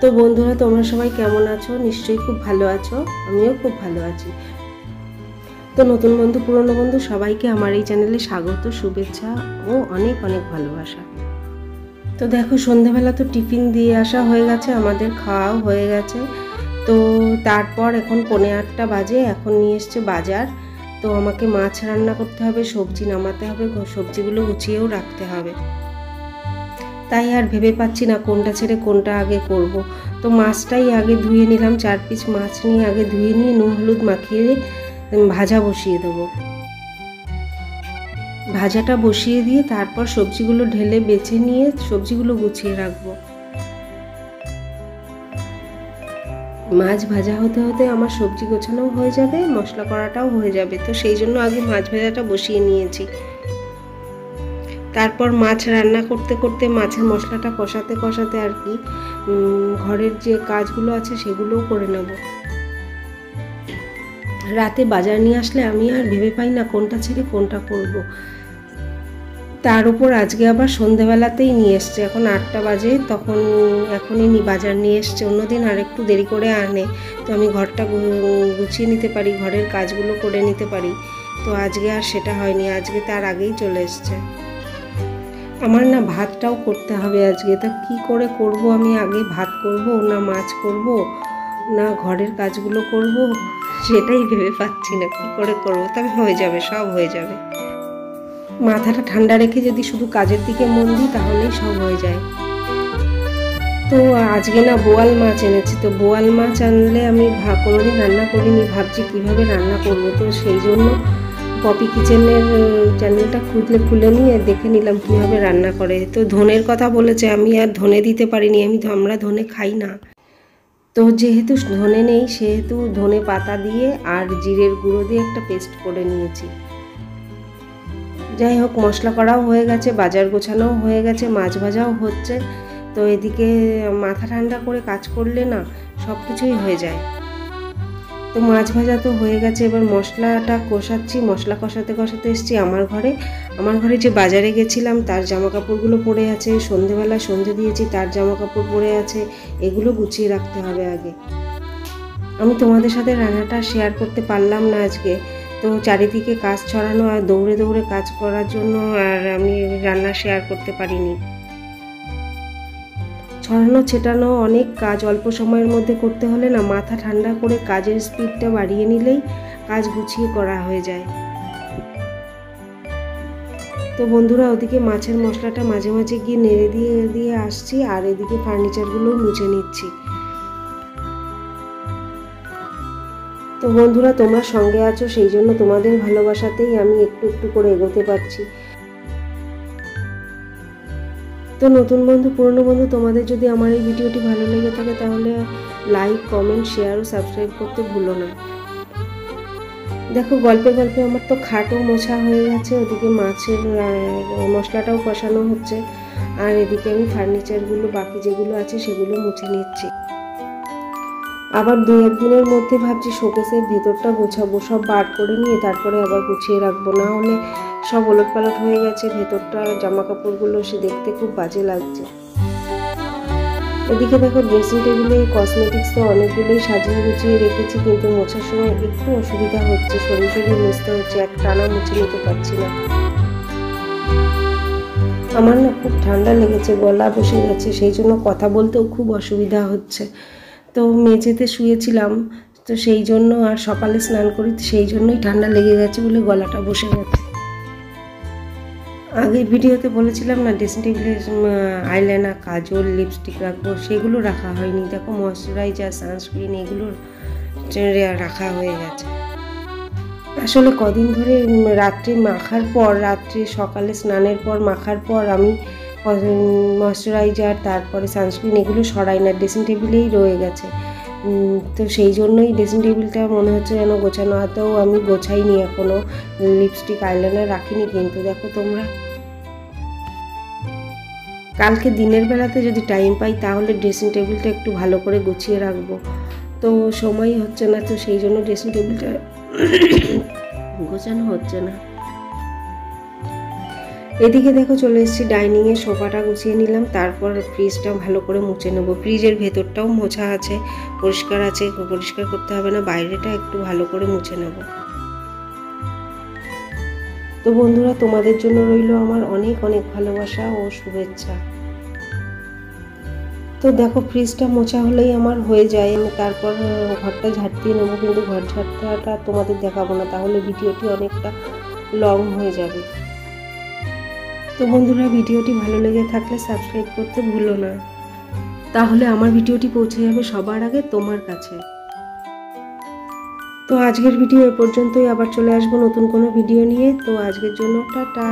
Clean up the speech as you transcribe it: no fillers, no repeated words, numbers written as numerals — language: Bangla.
তো বন্ধুরা, তোমরা সবাই কেমন আছো? নিশ্চয়ই খুব ভালো আছো। আমিও খুব ভালো আছি। তো নতুন বন্ধু, পুরনো বন্ধু সবাইকে আমার এই চ্যানেলে স্বাগত, শুভেচ্ছা ও অনেক অনেক ভালোবাসা। তো দেখো, সন্ধ্যাবেলা তো টিফিন দিয়ে আসা হয়ে গেছে, আমাদের খাওয়াও হয়ে গেছে। তো তারপর এখন 7:45 বাজে, এখন নিয়ে এসছে বাজার। তো আমাকে মাছ রান্না করতে হবে, সবজি নামাতে হবে, সবজিগুলো গুছিয়েও রাখতে হবে। তাই আর ভেবে পাচ্ছি না কোনটা ছেড়ে কোনটা আগে করব। তো মাছটাই আগে ধুয়ে নিলাম, 4 পিস মাছ নিয়ে আগে ধুয়ে নিয়ে নুন হলুদ মাখিয়ে ভাজা বসিয়ে দেবো। ভাজাটা বসিয়ে দিয়ে তারপর সবজিগুলো ঢেলে বেছে নিয়ে সবজিগুলো গুছিয়ে রাখবো। মাছ ভাজা হতে হতে আমার সবজি গোছানোও হয়ে যাবে, মশলা করাটাও হয়ে যাবে। তো সেই জন্য আগে মাছ ভাজাটা বসিয়ে নিয়েছি। তারপর মাছ রান্না করতে করতে মাছের মশলাটা কষাতে কষাতে আর কি ঘরের যে কাজগুলো আছে সেগুলোও করে নেব। রাতে বাজার নিয়ে আসলে আমি আর ভেবে পাই না কোনটা ছেড়ে কোনটা করব। তার উপর আজকে আবার সন্ধেবেলাতেই নিয়ে এসছে, এখন 8টা বাজে, তখন এখনই বাজার নিয়ে এসছে। অন্যদিন আর একটু দেরি করে আনে, তো আমি ঘরটা গুছিয়ে নিতে পারি, ঘরের কাজগুলো করে নিতে পারি। তো আজকে আর সেটা হয়নি, আজকে তার আগেই চলে এসছে। আমার না ভাতটাও করতে হবে আজকে। তা কী করে করব আমি? আগে ভাত করব না মাছ করব না ঘরের কাজগুলো করব, সেটাই ভেবে পাচ্ছি না কী করে করব। তবে হয়ে যাবে, সব হয়ে যাবে। মাথাটা ঠান্ডা রেখে যদি শুধু কাজের দিকে মন দিই তাহলেই সব হয়ে যায়। তো আজকে না বোয়াল মাছ এনেছি। তো বোয়াল মাছ আনলে আমি কোনোদিন রান্না করিনি, ভাবছি কিভাবে রান্না করব। তো সেই জন্য পপি কিচেনের চ্যানেলটা খুলে নিয়ে দেখে নিলাম কীভাবে রান্না করে। তো ধনের কথা বলেছে, আমি আর ধনে দিতে পারিনি, আমরা ধনে খাই না। তো যেহেতু ধনে নেই সেহেতু ধনে পাতা দিয়ে আর জিরের গুঁড়ো দিয়ে একটা পেস্ট করে নিয়েছি। যাই হোক, মশলা করাও হয়ে গেছে, বাজার গোছানোও হয়ে গেছে, মাছ ভাজাও হচ্ছে। তো এদিকে মাথা ঠান্ডা করে কাজ করলে না সব কিছুই হয়ে যায়। তো মাছ ভাজা তো হয়ে গেছে, এবার মশলাটা কষাচ্ছি। মশলা কষাতে কষাতে এসেছি আমার ঘরে যে বাজারে গেছিলাম তার জামা কাপড়গুলো পড়ে আছে, সন্ধেবেলা সন্ধে দিয়েছি তার জামা কাপড় পরে আছে, এগুলো গুছিয়ে রাখতে হবে আগে। আমি তোমাদের সাথে রান্নাটা শেয়ার করতে পারলাম না আজকে। তো চারিদিকে কাজ ছড়ানো আর দৌড়ে দৌড়ে কাজ করার জন্য আর আমি রান্না শেয়ার করতে পারিনি। ছড়ানো ছেটানো অনেক কাজ অল্প সময়ের মধ্যে করতে হলে না মাথা ঠান্ডা করে কাজের স্পিডটা বাড়িয়ে নিলেই কাজ গুছিয়ে করা হয়ে যায়। তো বন্ধুরা, ওদিকে মাছের মশলাটা মাঝে মাঝে গিয়ে নেড়ে দিয়ে আসছি, আর এদিকে ফার্নিচারগুলো মুছে নিচ্ছি। তো বন্ধুরা, তোমরা সঙ্গে আছো, সেই জন্য তোমাদের ভালোবাসাতেই আমি একটু একটু করে এগোতে পারছি। তো নতুন বন্ধু, পুরনো বন্ধু, তোমাদের যদি আমার এই ভিডিওটি ভালো লেগে থাকে তাহলে লাইক, কমেন্ট, শেয়ার ও সাবস্ক্রাইব করতে ভুলো না। দেখো, গল্পে গল্পে আমার তো খাটও মোছা হয়ে গেছে, ওদিকে মাছের মশলাটাও কষানো হচ্ছে, আর এদিকে আমি ফার্নিচারগুলো বাকি যেগুলো আছে সেগুলো মুছে নিচ্ছি। আবার 2-1 দিনের মধ্যে ভাবছি শোকেসের ভেতরটা গোছাবো, সব বার করে নিয়ে তারপরে আবার গুছিয়ে রাখবো, না হলে সব ওলটপালট হয়ে গেছে। ভেতরটা জামা কাপড়গুলো সে দেখতে খুব বাজে লাগছে। এদিকে দেখো, ড্রেসিং টেবিলে কসমেটিক্স তো অনেকগুলোই সাজিয়ে গুছিয়ে রেখেছি, কিন্তু মোছার সময় একটু অসুবিধা হচ্ছে, শরীর মুছতে হচ্ছে, এক টানা মুছে নিতে পারছি না। আমার না খুব ঠান্ডা লেগেছে, গলা বসে গেছে, সেই জন্য কথা বলতেও খুব অসুবিধা হচ্ছে। তো মেঝেতে শুয়েছিলাম, তো সেই জন্য, আর সকালে স্নান করি, সেই জন্যই ঠান্ডা লেগে গেছে বলে গলাটা বসে গেছে। আগের ভিডিওতে বলেছিলাম না ড্রেসিং টেবিলে আইলাইনার, কাজল, লিপস্টিক রাখবো, সেগুলো রাখা হয়নি। দেখো, ময়শ্চারাইজার, সানস্ক্রিন এগুলো রাখা হয়ে গেছে। আসলে কদিন ধরে রাত্রে মাখার পর, সকালে স্নানের পর মাখার পর আমি ময়শ্চারাইজার তারপরে সানস্ক্রিন এগুলো সরাই না, ড্রেসিং টেবিলেই রয়ে গেছে। তো সেই জন্যই ড্রেসিং টেবিলটা মনে হচ্ছে যেন গোছানো, হাতেও আমি গোছাইনি এখনও, লিপস্টিক আইলাইনার রাখিনি। কিন্তু দেখো তোমরা, কালকে দিনের বেলাতে যদি টাইম পাই তাহলে ড্রেসিং টেবিলটা একটু ভালো করে গুছিয়ে রাখবো। তো সময় হচ্ছে না, তো সেই জন্য ড্রেসিং টেবিলটা গোছানো হচ্ছে না। এদিকে দেখো চলে এসেছি ডাইনিংয়ে, সোফাটা গুছিয়ে নিলাম, তারপর ফ্রিজটা ভালো করে মুছে নেবো। ফ্রিজের ভেতরটাও মোছা আছে, পরিষ্কার আছে, পরিষ্কার করতে হবে না, বাইরেটা একটু ভালো করে মুছে নেব। তো বন্ধুরা, তোমাদের জন্য রইল আমার অনেক অনেক ভালোবাসা ও শুভেচ্ছা। তো দেখো ফ্রিজটা মোছা হলেই আমার হয়ে যায়, আমি তারপর ঘরটা ঝাড় দিয়ে নেবো, কিন্তু ঘর ঝাড়টাটা তোমাদের দেখাবো না, তাহলে ভিডিওটি অনেকটা লং হয়ে যাবে। তো বন্ধুরা, ভিডিওটি ভালো লেগে থাকলে সাবস্ক্রাইব করতে ভুলো না, তাহলে আমার ভিডিওটি পৌঁছে যাবে সবার আগে তোমার কাছে। তো আজকের ভিডিও এ পর্যন্তই, আবার চলে আসবো নতুন কোনো ভিডিও নিয়ে। তো আজকের জন্য টাটা।